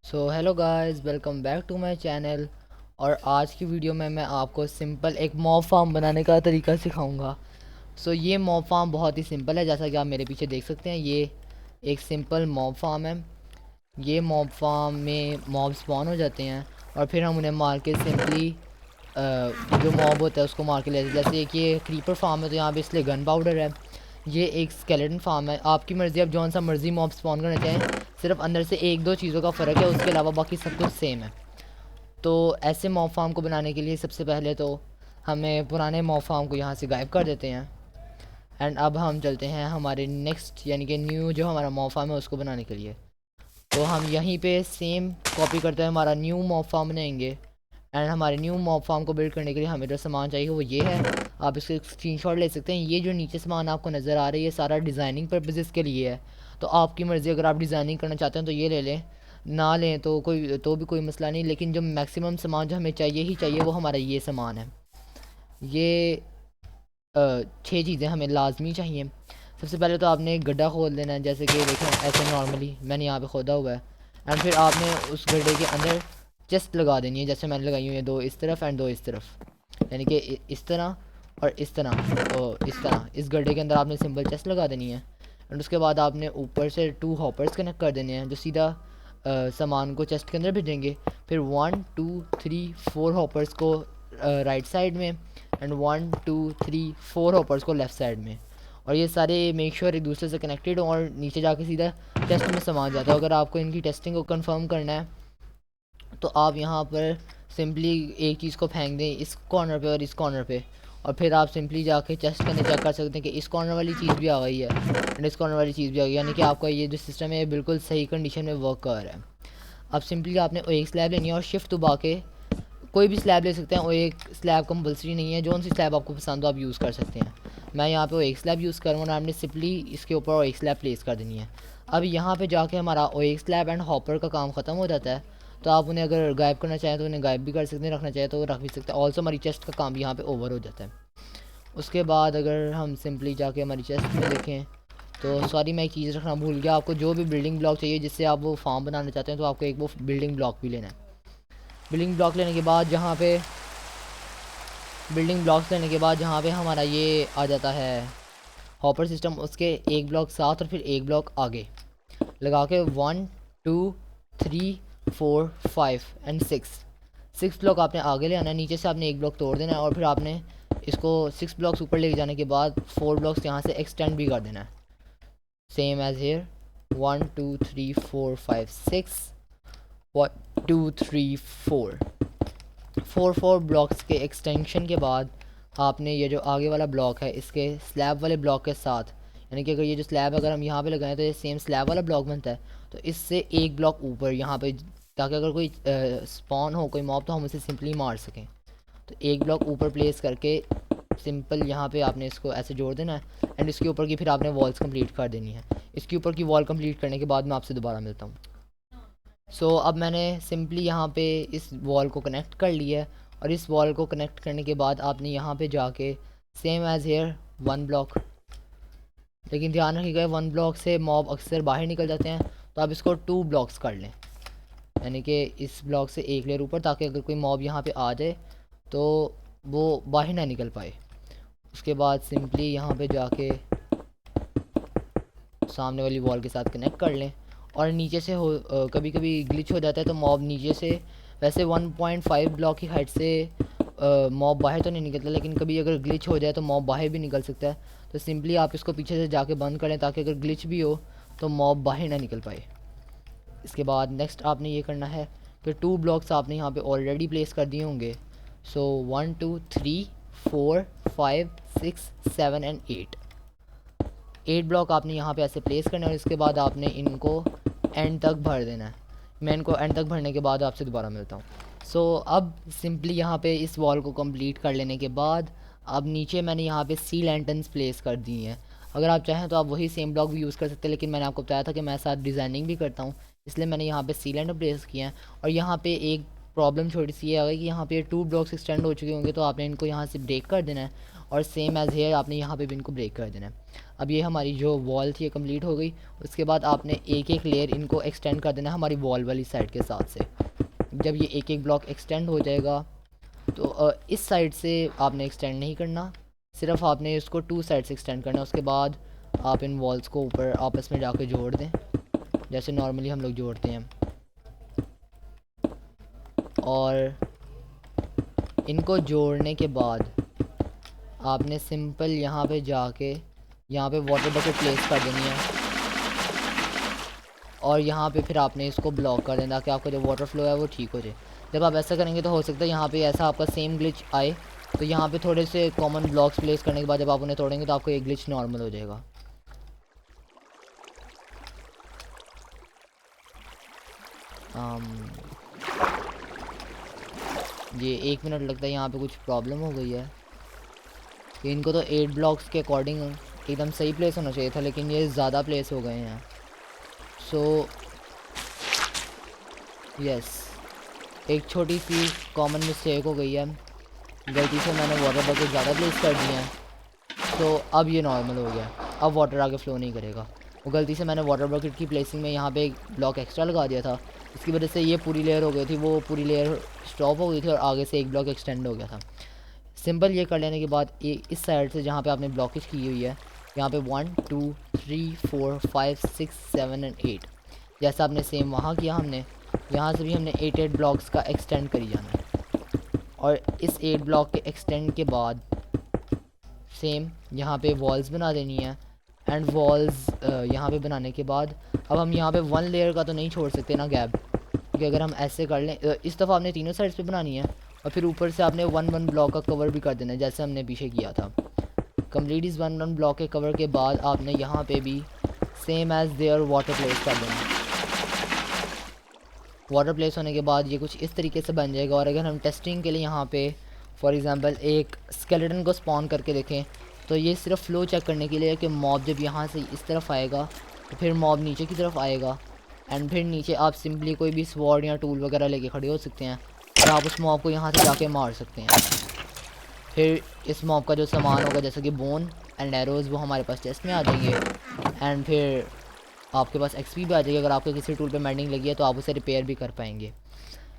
So hello guys, welcome back to my channel. और आज की वीडियो में मैं आपको सिंपल एक मॉब फार्म बनाने का तरीका सिखाऊंगा। ये मॉब फार्म बहुत ही सिंपल है, जैसा कि आप मेरे पीछे देख सकते हैं। ये एक सिंपल मॉब फार्म है। ये मॉब फार्म में मॉब स्पॉन हो जाते हैं और फिर हम उन्हें मार के सिंपली जो मॉब होता है उसको मार के लेते हैं। जैसे कि ये क्रीपर फार्म है तो यहाँ पे इसलिए गन पाउडर है। ये एक स्केलेटन फार्म है। आपकी मर्ज़ी, आप जौन सा मर्ज़ी मॉब स्पॉन करना चाहें, सिर्फ अंदर से एक दो चीज़ों का फ़र्क है, उसके अलावा बाकी सब कुछ सेम है। तो ऐसे मॉब फार्म को बनाने के लिए सबसे पहले तो हमें पुराने मॉब फार्म को यहाँ से गायब कर देते हैं। एंड अब हम चलते हैं हमारे नेक्स्ट यानी कि न्यू जो हमारा मॉब फार्म है उसको बनाने के लिए। तो हम यहीं पे सेम कॉपी करते हैं, हमारा न्यू मॉब फार्म बनाएंगे। एंड हमारे न्यू मॉब फार्म को बिल्ड करने के लिए हमें जो सामान चाहिए वो ये है। आप इसका स्क्रीनशॉट ले सकते हैं। ये जो नीचे सामान आपको नज़र आ रही है सारा डिज़ाइनिंग पर्पजेज़ के लिए है। तो आपकी मर्ज़ी, अगर आप डिज़ाइनिंग करना चाहते हैं तो ये ले लें, ना लें तो भी कोई मसला नहीं। लेकिन जो मैक्सिमम सामान जो हमें चाहिए ही चाहिए वो हमारा ये सामान है। ये 6 चीज़ें हमें लाजमी चाहिए। सबसे पहले तो आपने एक गड्ढा खोद लेना है, जैसे कि देखें ऐसे नॉर्मली मैंने यहाँ पे खोदा हुआ है। एंड फिर आपने उस गड्ढे के अंदर चेस्ट लगा देनी है, जैसे मैंने लगाई हुई है, दो इस तरफ एंड दो इस तरफ, यानी कि इस तरह और इस तरह और इस तरह। इस गड्ढे के अंदर आपने सिंपल चेस्ट लगा देनी है। एंड उसके बाद आपने ऊपर से 2 हॉपर्स कनेक्ट कर देने हैं जो सीधा सामान को चेस्ट के अंदर भेजेंगे। फिर 1 2 3 4 हॉपर्स को राइट साइड में एंड 1 2 3 4 हॉपर्स को लेफ़्ट साइड में। और ये सारे मेक श्योर एक दूसरे से कनेक्टेड हों और नीचे जाके सीधा टेस्ट में समा जाता है। अगर आपको इनकी टेस्टिंग को कंफर्म करना है तो आप यहाँ पर सिंपली एक चीज़ को फेंक दें इस कॉर्नर पे और इस कॉर्नर पे, और फिर आप सिंपली जाके चेस्ट करने चेक कर सकते हैं कि इस कॉर्नर वाली चीज़ भी आ गई है एंड इस कॉर्नर वाली चीज़ भी आ गई, यानी कि आपका ये जो सिस्टम है बिल्कुल सही कंडीशन में वर्क कर रहा है। अब सिंपली आपने एक स्लैब लेनी है और शिफ्ट दबा के कोई भी स्लैब ले सकते हैं। और एक स्लैब कंपलसरी नहीं है, जो सी स्लैब आपको पसंद हो आप यूज़ कर सकते हैं। मैं यहाँ पे वो एक स्लैब यूज़ करूँगा और आपने सिंपली इसके ऊपर वो एक स्लैब प्लेस कर देनी है। अब यहाँ पे जाके हमारा वो एक स्लैब एंड हॉपर का काम ख़त्म हो जाता है। तो आप उन्हें अगर गायब करना चाहें तो उन्हें गायब भी कर सकते हैं, रखना चाहें तो रख भी सकते हैं। ऑल्सो हमारी चेस्ट का काम भी यहाँ पे ओवर हो जाता है। उसके बाद अगर हम सिंपली जाके हमारी चेस्ट में देखें तो सॉरी मैं एक चीज़ रखना भूल गया, आपको जो भी बिल्डिंग ब्लॉक चाहिए जिससे आप वो फार्म बनाना चाहते हैं तो आपको एक वो बिल्डिंग ब्लॉक भी लेना है। बिल्डिंग ब्लॉक लेने के बाद जहाँ पे हमारा ये आ जाता है हॉपर सिस्टम, उसके एक ब्लॉक साथ और फिर एक ब्लॉक आगे लगा के 1 2 3 4 5 एंड 6 ब्लॉक आपने आगे ले आना है। नीचे से आपने एक ब्लॉक तोड़ देना है और फिर आपने इसको 6 ब्लॉक्स ऊपर लेके जाने के बाद 4 ब्लॉक्स यहाँ से एक्सटेंड भी कर देना है, सेम एज हेयर। 1 2 3 4 5 6 1 2 3 4 ब्लॉक्स के एक्सटेंशन के बाद आपने ये जो आगे वाला ब्लॉक है इसके स्लैब वाले ब्लॉक के साथ, यानी कि अगर ये जो स्लैब अगर हम यहाँ पे लगाएं तो ये सेम स्लैब वाला ब्लॉक बनता है। तो इससे एक ब्लॉक ऊपर यहाँ पे, ताकि अगर कोई स्पॉन हो कोई मॉब तो हम उसे सिंपली मार सकें। तो एक ब्लॉक ऊपर प्लेस करके सिंपल यहाँ पे आपने इसको ऐसे जोड़ देना है एंड इसके ऊपर की फिर आपने वॉल्स कंप्लीट कर देनी है। इसके ऊपर की वॉल कंप्लीट करने के बाद मैं आपसे दोबारा मिलता हूँ। अब मैंने सिंपली यहाँ पे इस वॉल को कनेक्ट कर लिया है। और इस वॉल को कनेक्ट करने के बाद आपने यहाँ पे जाके सेम एज़ हेयर 1 ब्लॉक, लेकिन ध्यान रखिएगा 1 ब्लॉक से मॉब अक्सर बाहर निकल जाते हैं, तो आप इसको 2 ब्लॉक्स कर लें, यानी कि इस ब्लॉक से एक लेयर ऊपर, ताकि अगर कोई मॉब यहाँ पे आ जाए तो वो बाहर ना निकल पाए। उसके बाद सिंपली यहाँ पे जाके सामने वाली वॉल के साथ कनेक्ट कर लें। और नीचे से कभी कभी ग्लिच हो जाता है तो मॉब नीचे से, वैसे 1.5 ब्लॉक की हाइट से मॉब बाहर तो नहीं निकलता, लेकिन कभी अगर ग्लिच हो जाए तो मॉब बाहर भी निकल सकता है। तो सिंपली आप इसको पीछे से जाके बंद करें ताकि अगर ग्लिच भी हो तो मॉब बाहर ना निकल पाए। इसके बाद नेक्स्ट आपने ये करना है कि 2 ब्लॉक्स आपने यहाँ पे ऑलरेडी प्लेस कर दिए होंगे। 1 2 3 4 5 6 7 एंड 8 ब्लॉक आपने यहाँ पे ऐसे प्लेस करना है। और इसके बाद आपने इनको एंड तक भर देना है। मैं इनको एंड तक भरने के बाद आपसे दोबारा मिलता हूँ। अब सिंपली यहाँ पे इस वॉल को कंप्लीट कर लेने के बाद अब नीचे मैंने यहाँ पे सी लैंटर्न्स प्लेस कर दी हैं। अगर आप चाहें तो आप वही सेम ब्लॉक भी यूज़ कर सकते हैं, लेकिन मैंने आपको बताया था कि मैं साथ डिज़ाइनिंग भी करता हूँ, इसलिए मैंने यहाँ पे सी लैंटर्न प्लेस किए हैं। और यहाँ पे एक प्रॉब्लम छोटी सी ये आ गई कि यहाँ पे 2 ब्लॉक्स एक्सटेंड हो चुके होंगे, तो आपने इनको यहाँ से ब्रेक कर देना है और सेम एज़ हेयर आपने यहाँ पे भी इनको ब्रेक कर देना है। अब ये हमारी जो वॉल थी ये कंप्लीट हो गई। उसके बाद आपने एक एक लेयर इनको एक्सटेंड कर देना है हमारी वॉल वाली साइड के साथ से। जब ये एक एक ब्लॉक एक्सटेंड हो जाएगा तो इस साइड से आपने एक्सटेंड नहीं करना, सिर्फ आपने इसको टू साइड से एक्सटेंड करना है। उसके बाद आप इन वॉल्स को ऊपर आपस में जाके जोड़ दें जैसे नॉर्मली हम लोग जोड़ते हैं। और इनको जोड़ने के बाद आपने सिंपल यहाँ पे जाके यहाँ पे वाटर बकेट प्लेस कर देनी है और यहाँ पे फिर आपने इसको ब्लॉक कर देना ताकि आपका जो वाटर फ्लो है वो ठीक हो जाए। जब आप ऐसा करेंगे तो हो सकता है यहाँ पे ऐसा आपका सेम ग्लिच आए। तो यहाँ पे थोड़े से कॉमन ब्लॉक्स प्लेस करने के बाद जब आप उन्हें तोड़ेंगे तो आपको ये ग्लिच नॉर्मल हो जाएगा। ये 1 मिनट लगता है, यहाँ पे कुछ प्रॉब्लम हो गई है कि इनको तो 8 ब्लॉक्स के अकॉर्डिंग एकदम सही प्लेस होना चाहिए था, लेकिन ये ज़्यादा प्लेस हो गए हैं। सो यस, एक छोटी सी कॉमन मिस्टेक हो गई है, गलती से मैंने वाटर बकेट ज़्यादा प्लेस कर दिए हैं। तो अब ये नॉर्मल हो गया, अब वाटर आगे फ्लो नहीं करेगा। वो गलती से मैंने वाटर बकेट की प्लेसिंग में यहाँ पे एक ब्लॉक एक्स्ट्रा लगा दिया था, इसकी वजह से ये पूरी लेयर हो गई थी, वो पूरी लेयर स्टॉप हो गई थी और आगे से एक ब्लॉक एक्सटेंड हो गया था। सिंपल ये कर लेने के बाद ये इस साइड से जहाँ पे आपने ब्लॉकेज की हुई है यहाँ पे 1 2 3 4 5 6 7 एंड 8 जैसा आपने सेम वहाँ किया, हमने यहाँ से भी हमने 8 ब्लॉक्स का एक्सटेंड करी जाना है। और इस 8 ब्लॉक के एक्सटेंड के बाद सेम यहाँ पे वॉल्स बना देनी है। एंड वॉल्स यहाँ पे बनाने के बाद अब हम यहाँ पे 1 लेयर का तो नहीं छोड़ सकते ना गैप, क्योंकि अगर हम ऐसे कर लें इस दफ़ा आपने तीनों साइड्स पे बनानी है और फिर ऊपर से आपने 1 ब्लॉक का कवर भी कर देना है जैसे हमने पीछे किया था। कंप्लीट इस 1 ब्लॉक के कवर के बाद आपने यहाँ पे भी same as there water place कर देना है। वाटर प्लेस होने के बाद ये कुछ इस तरीके से बन जाएगा। और अगर हम टेस्टिंग के लिए यहाँ पे फॉर एग्ज़ाम्पल एक स्केलेटन को स्पॉन करके देखें तो ये सिर्फ फ्लो चेक करने के लिए है कि मॉब जब यहाँ से इस तरफ आएगा तो फिर मॉब नीचे की तरफ आएगा एंड फिर नीचे आप सिंपली कोई भी स्वॉर्ड या टूल वगैरह लेके खड़े हो सकते हैं और आप उस मॉब को यहाँ से जाके मार सकते हैं। फिर इस मॉब का जो सामान होगा जैसे कि बोन एंड एरोज़ वो हमारे पास चेस्ट में आ जाएंगे एंड फिर आपके पास एक्सपी भी आ जाएगी। अगर आपके किसी टूल पे मेंडिंग लगी है तो आप उसे रिपेयर भी कर पाएंगे।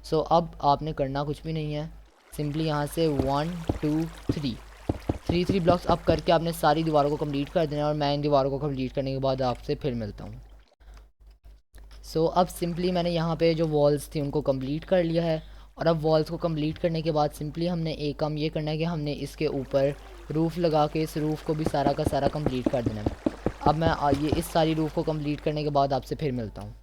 सो अब आपने करना कुछ भी नहीं है, सिंपली यहाँ से 1 2 3 ब्लॉक्स अप करके आपने सारी दीवारों को कंप्लीट कर देना और मैं इन दीवारों को कंप्लीट करने के बाद आपसे फिर मिलता हूँ। सो अब सिंपली मैंने यहाँ पे जो वॉल्स थी उनको कंप्लीट कर लिया है और अब वॉल्स को कंप्लीट करने के बाद सिंपली हमने एक काम ये करना है कि हमने इसके ऊपर रूफ़ लगा के इस रूफ़ को भी सारा का सारा कंप्लीट कर देना है। अब मैं ये इस सारी रूफ़ को कंप्लीट करने के बाद आपसे फिर मिलता हूँ।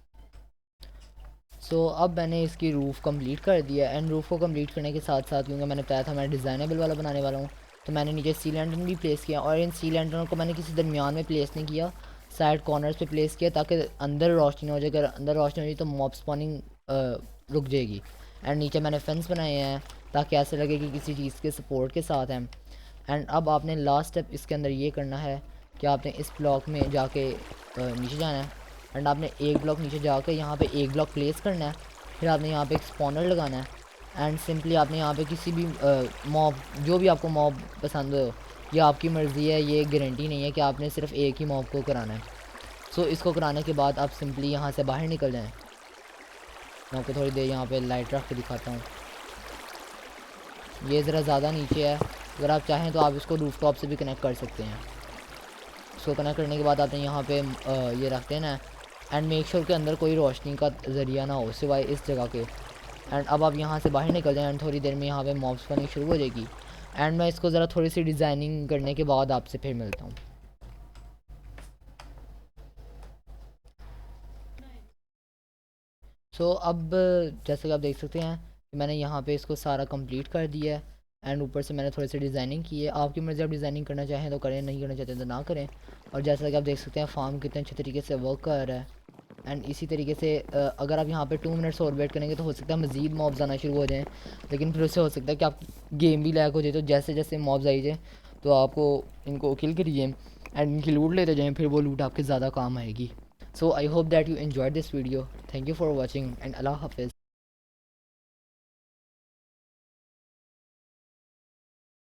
सो अब मैंने इसकी रूफ़ कंप्लीट कर दिया एंड रूफ़ को कंप्लीट करने के साथ साथ क्योंकि मैंने बताया था मैं डिज़ाइनेबल वाला बनाने वाला हूँ तो मैंने नीचे सी लैंटर्न भी प्लेस किया। और इन सी लैंटर्न को मैंने किसी दरमियान में प्लेस नहीं किया, साइड कॉर्नर्स पे प्लेस किया ताकि अंदर रोशनी हो जाए। अगर अंदर रोशनी हो जाए तो मॉब स्पॉनिंग रुक जाएगी। एंड नीचे मैंने फेंस बनाए हैं ताकि ऐसा लगे कि किसी चीज़ के सपोर्ट के साथ हैं। एंड अब आपने लास्ट स्टेप इसके अंदर ये करना है कि आपने इस ब्लॉक में जाके नीचे जाना है एंड आपने एक ब्लॉक नीचे जाके यहाँ पे एक ब्लॉक प्लेस करना है। फिर आपने यहाँ पे एक स्पॉनर लगाना है एंड सिंपली आपने यहाँ पे किसी भी मॉब जो भी आपको मॉब पसंद हो, ये आपकी मर्ज़ी है, ये गारंटी नहीं है कि आपने सिर्फ एक ही मॉब को कराना है। सो इसको कराने के बाद आप सिंपली यहाँ से बाहर निकल जाएँ। मैं आपको थोड़ी देर यहाँ पे लाइट रख के दिखाता हूँ। ये ज़रा ज़्यादा नीचे है, अगर आप चाहें तो आप इसको रूफटॉप से भी कनेक्ट कर सकते हैं। इसको कनेक्ट करने के बाद आपने यहाँ पे ये रखते हैं ना एंड मेक श्योर के अंदर कोई रोशनी का ज़रिया ना हो सिवाय इस जगह के। एंड अब आप यहाँ से बाहर निकल जाएँ एंड थोड़ी देर में यहाँ पे मॉब्स बननी शुरू हो जाएगी एंड मैं इसको ज़रा थोड़ी सी डिज़ाइनिंग करने के बाद आपसे फिर मिलता हूँ। सो अब जैसे कि आप देख सकते हैं कि मैंने यहाँ पे इसको सारा कंप्लीट कर दिया है एंड ऊपर से मैंने थोड़ी सी डिज़ाइनिंग की है। आपकी मर्ज़ी, आप डिज़ाइनिंग करना चाहें तो करें, नहीं करना चाहते तो ना करें। और जैसा कि आप देख सकते हैं फार्म कितने अच्छे तरीके से वर्क कर रहा है। एंड इसी तरीके से अगर आप यहाँ पे 2 मिनट्स और वेट करेंगे तो हो सकता है मज़ीद मॉब्स आना शुरू हो जाएँ, लेकिन फिर उससे हो सकता है कि आप गेम भी लैग हो जाए। तो जैसे जैसे मॉब्स आई जाए तो आपको इनको किल करिए एंड इनकी लूट लेते जाएँ, फिर वो लूट आपके ज़्यादा काम आएगी। So I hope that you enjoyed this video. Thank you for watching and अल्लाह हाफिज़।